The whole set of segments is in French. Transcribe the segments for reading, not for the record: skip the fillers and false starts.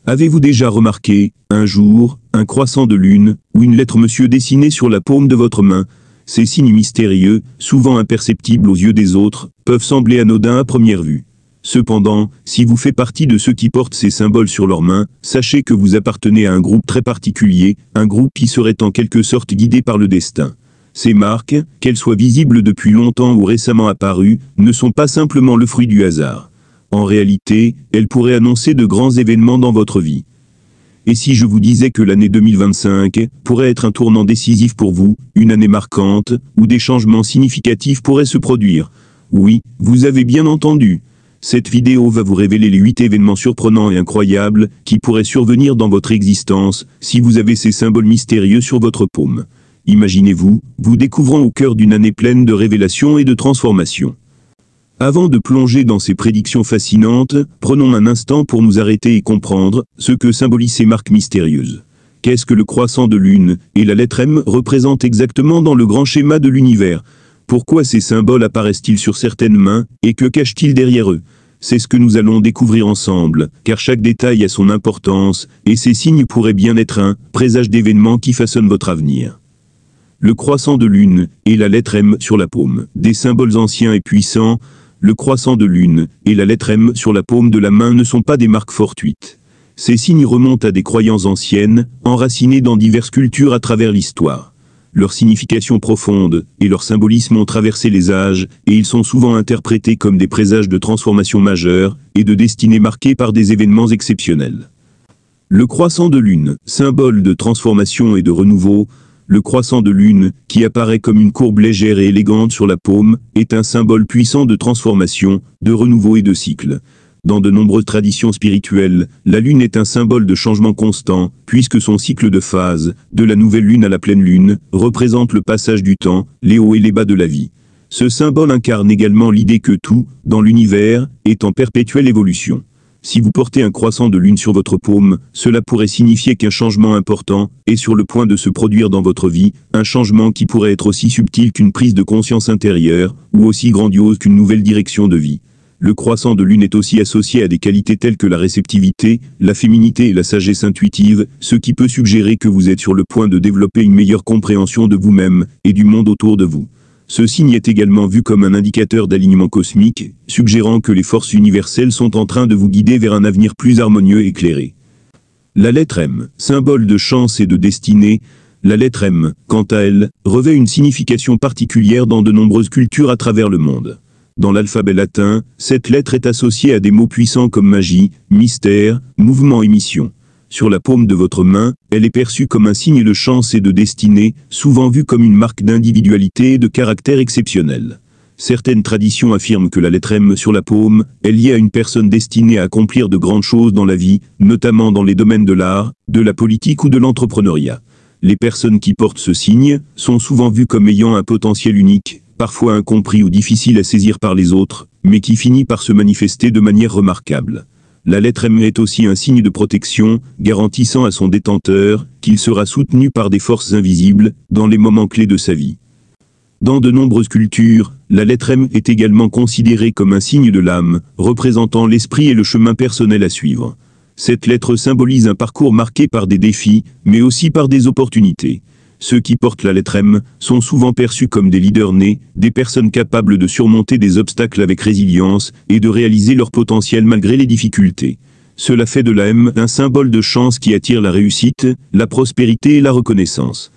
Avez-vous déjà remarqué, un jour, un croissant de lune, ou une lettre monsieur dessinée sur la paume de votre main? Ces signes mystérieux, souvent imperceptibles aux yeux des autres, peuvent sembler anodins à première vue. Cependant, si vous faites partie de ceux qui portent ces symboles sur leurs mains, sachez que vous appartenez à un groupe très particulier, un groupe qui serait en quelque sorte guidé par le destin. Ces marques, qu'elles soient visibles depuis longtemps ou récemment apparues, ne sont pas simplement le fruit du hasard. En réalité, elles pourraient annoncer de grands événements dans votre vie. Et si je vous disais que l'année 2025 pourrait être un tournant décisif pour vous, une année marquante, où des changements significatifs pourraient se produire? Oui, vous avez bien entendu. Cette vidéo va vous révéler les 8 événements surprenants et incroyables qui pourraient survenir dans votre existence si vous avez ces symboles mystérieux sur votre paume. Imaginez-vous, vous découvrant au cœur d'une année pleine de révélations et de transformations. Avant de plonger dans ces prédictions fascinantes, prenons un instant pour nous arrêter et comprendre ce que symbolisent ces marques mystérieuses. Qu'est-ce que le croissant de lune et la lettre M représentent exactement dans le grand schéma de l'univers? Pourquoi ces symboles apparaissent-ils sur certaines mains, et que cachent-ils derrière eux? C'est ce que nous allons découvrir ensemble, car chaque détail a son importance, et ces signes pourraient bien être un présage d'événements qui façonnent votre avenir. Le croissant de lune et la lettre M sur la paume, des symboles anciens et puissants. Le croissant de lune et la lettre M sur la paume de la main ne sont pas des marques fortuites. Ces signes remontent à des croyances anciennes, enracinées dans diverses cultures à travers l'histoire. Leur signification profonde et leur symbolisme ont traversé les âges, et ils sont souvent interprétés comme des présages de transformations majeures et de destinées marquées par des événements exceptionnels. Le croissant de lune, symbole de transformation et de renouveau. Le croissant de lune, qui apparaît comme une courbe légère et élégante sur la paume, est un symbole puissant de transformation, de renouveau et de cycle. Dans de nombreuses traditions spirituelles, la lune est un symbole de changement constant, puisque son cycle de phase, de la nouvelle lune à la pleine lune, représente le passage du temps, les hauts et les bas de la vie. Ce symbole incarne également l'idée que tout, dans l'univers, est en perpétuelle évolution. Si vous portez un croissant de lune sur votre paume, cela pourrait signifier qu'un changement important est sur le point de se produire dans votre vie, un changement qui pourrait être aussi subtil qu'une prise de conscience intérieure, ou aussi grandiose qu'une nouvelle direction de vie. Le croissant de lune est aussi associé à des qualités telles que la réceptivité, la féminité et la sagesse intuitive, ce qui peut suggérer que vous êtes sur le point de développer une meilleure compréhension de vous-même et du monde autour de vous. Ce signe est également vu comme un indicateur d'alignement cosmique, suggérant que les forces universelles sont en train de vous guider vers un avenir plus harmonieux et éclairé. La lettre M, symbole de chance et de destinée. La lettre M, quant à elle, revêt une signification particulière dans de nombreuses cultures à travers le monde. Dans l'alphabet latin, cette lettre est associée à des mots puissants comme magie, mystère, mouvement et mission. Sur la paume de votre main, elle est perçue comme un signe de chance et de destinée, souvent vue comme une marque d'individualité et de caractère exceptionnel. Certaines traditions affirment que la lettre M sur la paume est liée à une personne destinée à accomplir de grandes choses dans la vie, notamment dans les domaines de l'art, de la politique ou de l'entrepreneuriat. Les personnes qui portent ce signe sont souvent vues comme ayant un potentiel unique, parfois incompris ou difficile à saisir par les autres, mais qui finit par se manifester de manière remarquable. La lettre M est aussi un signe de protection, garantissant à son détenteur qu'il sera soutenu par des forces invisibles dans les moments clés de sa vie. Dans de nombreuses cultures, la lettre M est également considérée comme un signe de l'âme, représentant l'esprit et le chemin personnel à suivre. Cette lettre symbolise un parcours marqué par des défis, mais aussi par des opportunités. Ceux qui portent la lettre M sont souvent perçus comme des leaders nés, des personnes capables de surmonter des obstacles avec résilience et de réaliser leur potentiel malgré les difficultés. Cela fait de la M un symbole de chance qui attire la réussite, la prospérité et la reconnaissance.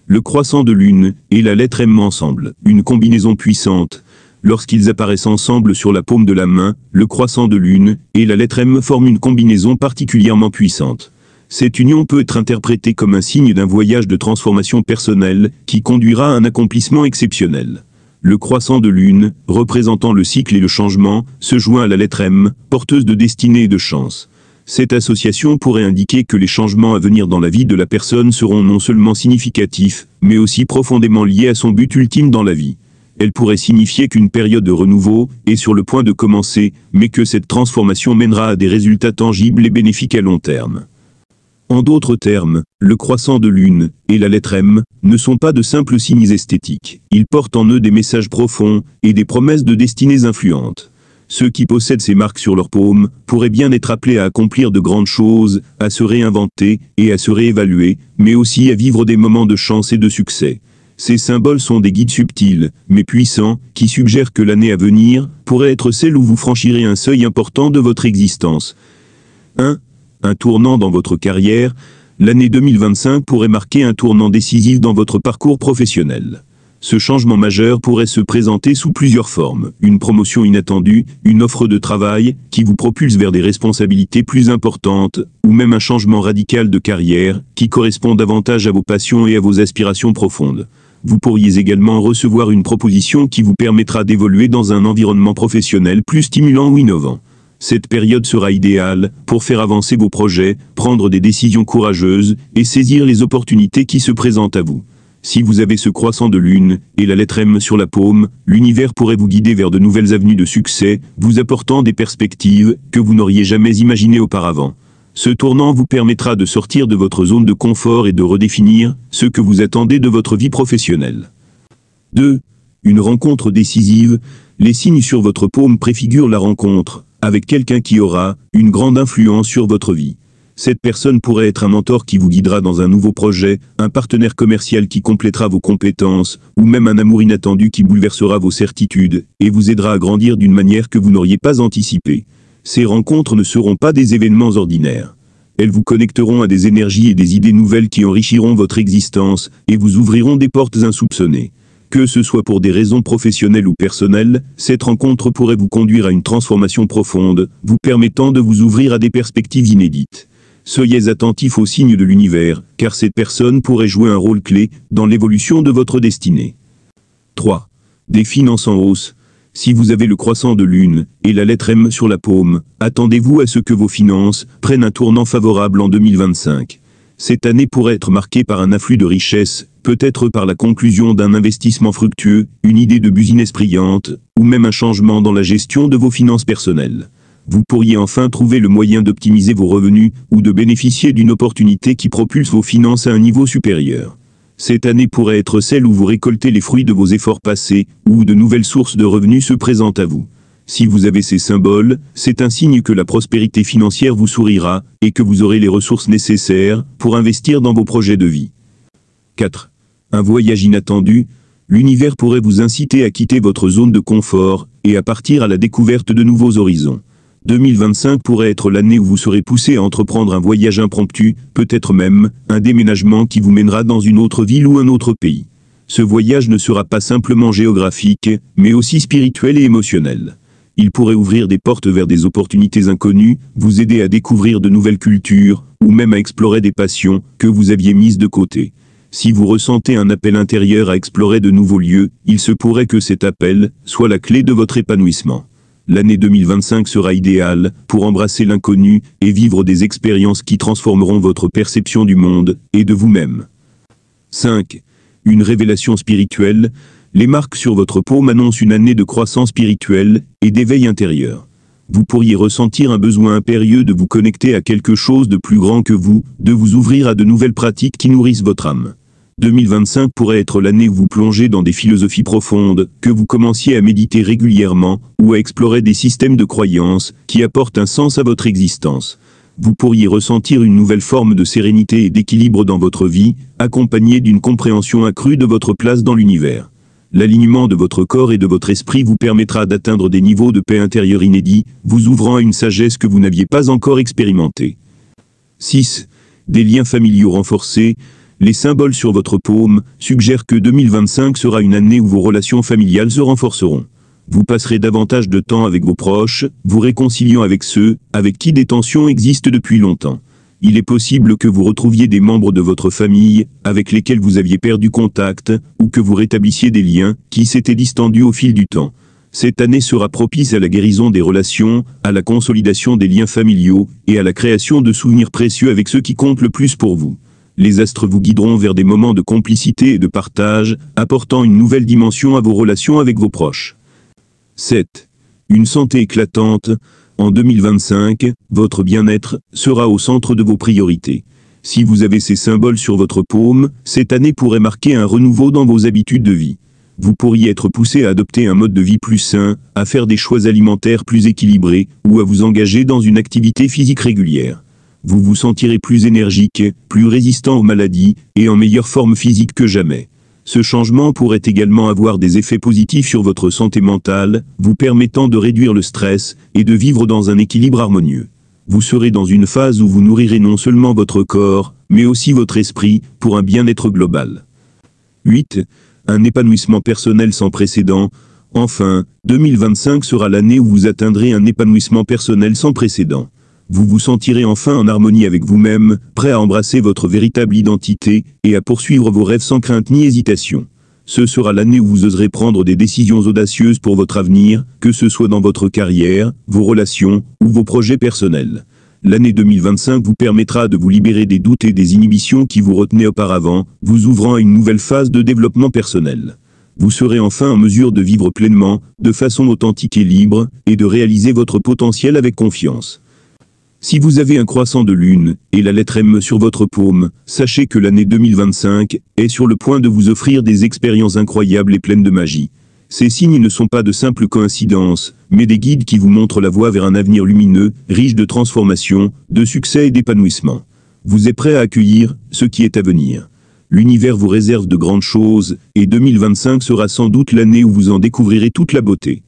Le croissant de lune et la lettre M ensemble, une combinaison puissante. Lorsqu'ils apparaissent ensemble sur la paume de la main, le croissant de lune et la lettre M forment une combinaison particulièrement puissante. Cette union peut être interprétée comme un signe d'un voyage de transformation personnelle qui conduira à un accomplissement exceptionnel. Le croissant de lune, représentant le cycle et le changement, se joint à la lettre M, porteuse de destinée et de chance. Cette association pourrait indiquer que les changements à venir dans la vie de la personne seront non seulement significatifs, mais aussi profondément liés à son but ultime dans la vie. Elle pourrait signifier qu'une période de renouveau est sur le point de commencer, mais que cette transformation mènera à des résultats tangibles et bénéfiques à long terme. En d'autres termes, le croissant de lune et la lettre M ne sont pas de simples signes esthétiques. Ils portent en eux des messages profonds et des promesses de destinées influentes. Ceux qui possèdent ces marques sur leur paume pourraient bien être appelés à accomplir de grandes choses, à se réinventer et à se réévaluer, mais aussi à vivre des moments de chance et de succès. Ces symboles sont des guides subtils, mais puissants, qui suggèrent que l'année à venir pourrait être celle où vous franchirez un seuil important de votre existence. 1. Un tournant dans votre carrière. L'année 2025 pourrait marquer un tournant décisif dans votre parcours professionnel. Ce changement majeur pourrait se présenter sous plusieurs formes. Une promotion inattendue, une offre de travail qui vous propulse vers des responsabilités plus importantes, ou même un changement radical de carrière qui correspond davantage à vos passions et à vos aspirations profondes. Vous pourriez également recevoir une proposition qui vous permettra d'évoluer dans un environnement professionnel plus stimulant ou innovant. Cette période sera idéale pour faire avancer vos projets, prendre des décisions courageuses et saisir les opportunités qui se présentent à vous. Si vous avez ce croissant de lune et la lettre M sur la paume, l'univers pourrait vous guider vers de nouvelles avenues de succès, vous apportant des perspectives que vous n'auriez jamais imaginées auparavant. Ce tournant vous permettra de sortir de votre zone de confort et de redéfinir ce que vous attendez de votre vie professionnelle. 2. Une rencontre décisive. Les signes sur votre paume préfigurent la rencontre avec quelqu'un qui aura une grande influence sur votre vie. Cette personne pourrait être un mentor qui vous guidera dans un nouveau projet, un partenaire commercial qui complétera vos compétences, ou même un amour inattendu qui bouleversera vos certitudes et vous aidera à grandir d'une manière que vous n'auriez pas anticipée. Ces rencontres ne seront pas des événements ordinaires. Elles vous connecteront à des énergies et des idées nouvelles qui enrichiront votre existence et vous ouvriront des portes insoupçonnées. Que ce soit pour des raisons professionnelles ou personnelles, cette rencontre pourrait vous conduire à une transformation profonde, vous permettant de vous ouvrir à des perspectives inédites. Soyez attentifs aux signes de l'univers, car cette personne pourrait jouer un rôle clé dans l'évolution de votre destinée. 3. Des finances en hausse. Si vous avez le croissant de lune et la lettre M sur la paume, attendez-vous à ce que vos finances prennent un tournant favorable en 2025. Cette année pourrait être marquée par un afflux de richesses, peut-être par la conclusion d'un investissement fructueux, une idée de business brillante, ou même un changement dans la gestion de vos finances personnelles. Vous pourriez enfin trouver le moyen d'optimiser vos revenus ou de bénéficier d'une opportunité qui propulse vos finances à un niveau supérieur. Cette année pourrait être celle où vous récoltez les fruits de vos efforts passés ou où de nouvelles sources de revenus se présentent à vous. Si vous avez ces symboles, c'est un signe que la prospérité financière vous sourira et que vous aurez les ressources nécessaires pour investir dans vos projets de vie. 4. Un voyage inattendu. L'univers pourrait vous inciter à quitter votre zone de confort et à partir à la découverte de nouveaux horizons. 2025 pourrait être l'année où vous serez poussé à entreprendre un voyage impromptu, peut-être même un déménagement qui vous mènera dans une autre ville ou un autre pays. Ce voyage ne sera pas simplement géographique, mais aussi spirituel et émotionnel. Il pourrait ouvrir des portes vers des opportunités inconnues, vous aider à découvrir de nouvelles cultures, ou même à explorer des passions que vous aviez mises de côté. Si vous ressentez un appel intérieur à explorer de nouveaux lieux, il se pourrait que cet appel soit la clé de votre épanouissement. L'année 2025 sera idéale pour embrasser l'inconnu et vivre des expériences qui transformeront votre perception du monde et de vous-même. 5. Une révélation spirituelle. Les marques sur votre paume annoncent une année de croissance spirituelle et d'éveil intérieur. Vous pourriez ressentir un besoin impérieux de vous connecter à quelque chose de plus grand que vous, de vous ouvrir à de nouvelles pratiques qui nourrissent votre âme. 2025 pourrait être l'année où vous plongez dans des philosophies profondes, que vous commenciez à méditer régulièrement, ou à explorer des systèmes de croyances qui apportent un sens à votre existence. Vous pourriez ressentir une nouvelle forme de sérénité et d'équilibre dans votre vie, accompagnée d'une compréhension accrue de votre place dans l'univers. L'alignement de votre corps et de votre esprit vous permettra d'atteindre des niveaux de paix intérieure inédits, vous ouvrant à une sagesse que vous n'aviez pas encore expérimentée. 6. Des liens familiaux renforcés. Les symboles sur votre paume suggèrent que 2025 sera une année où vos relations familiales se renforceront. Vous passerez davantage de temps avec vos proches, vous réconciliant avec ceux avec qui des tensions existent depuis longtemps. Il est possible que vous retrouviez des membres de votre famille avec lesquels vous aviez perdu contact, ou que vous rétablissiez des liens qui s'étaient distendus au fil du temps. Cette année sera propice à la guérison des relations, à la consolidation des liens familiaux et à la création de souvenirs précieux avec ceux qui comptent le plus pour vous. Les astres vous guideront vers des moments de complicité et de partage, apportant une nouvelle dimension à vos relations avec vos proches. 7. Une santé éclatante. En 2025, votre bien-être sera au centre de vos priorités. Si vous avez ces symboles sur votre paume, cette année pourrait marquer un renouveau dans vos habitudes de vie. Vous pourriez être poussé à adopter un mode de vie plus sain, à faire des choix alimentaires plus équilibrés, ou à vous engager dans une activité physique régulière. Vous vous sentirez plus énergique, plus résistant aux maladies, et en meilleure forme physique que jamais. Ce changement pourrait également avoir des effets positifs sur votre santé mentale, vous permettant de réduire le stress, et de vivre dans un équilibre harmonieux. Vous serez dans une phase où vous nourrirez non seulement votre corps, mais aussi votre esprit, pour un bien-être global. 8. Un épanouissement personnel sans précédent. Enfin, 2025 sera l'année où vous atteindrez un épanouissement personnel sans précédent. Vous vous sentirez enfin en harmonie avec vous-même, prêt à embrasser votre véritable identité, et à poursuivre vos rêves sans crainte ni hésitation. Ce sera l'année où vous oserez prendre des décisions audacieuses pour votre avenir, que ce soit dans votre carrière, vos relations, ou vos projets personnels. L'année 2025 vous permettra de vous libérer des doutes et des inhibitions qui vous retenaient auparavant, vous ouvrant à une nouvelle phase de développement personnel. Vous serez enfin en mesure de vivre pleinement, de façon authentique et libre, et de réaliser votre potentiel avec confiance. Si vous avez un croissant de lune, et la lettre M sur votre paume, sachez que l'année 2025 est sur le point de vous offrir des expériences incroyables et pleines de magie. Ces signes ne sont pas de simples coïncidences, mais des guides qui vous montrent la voie vers un avenir lumineux, riche de transformation, de succès et d'épanouissement. Vous êtes prêt à accueillir ce qui est à venir. L'univers vous réserve de grandes choses, et 2025 sera sans doute l'année où vous en découvrirez toute la beauté.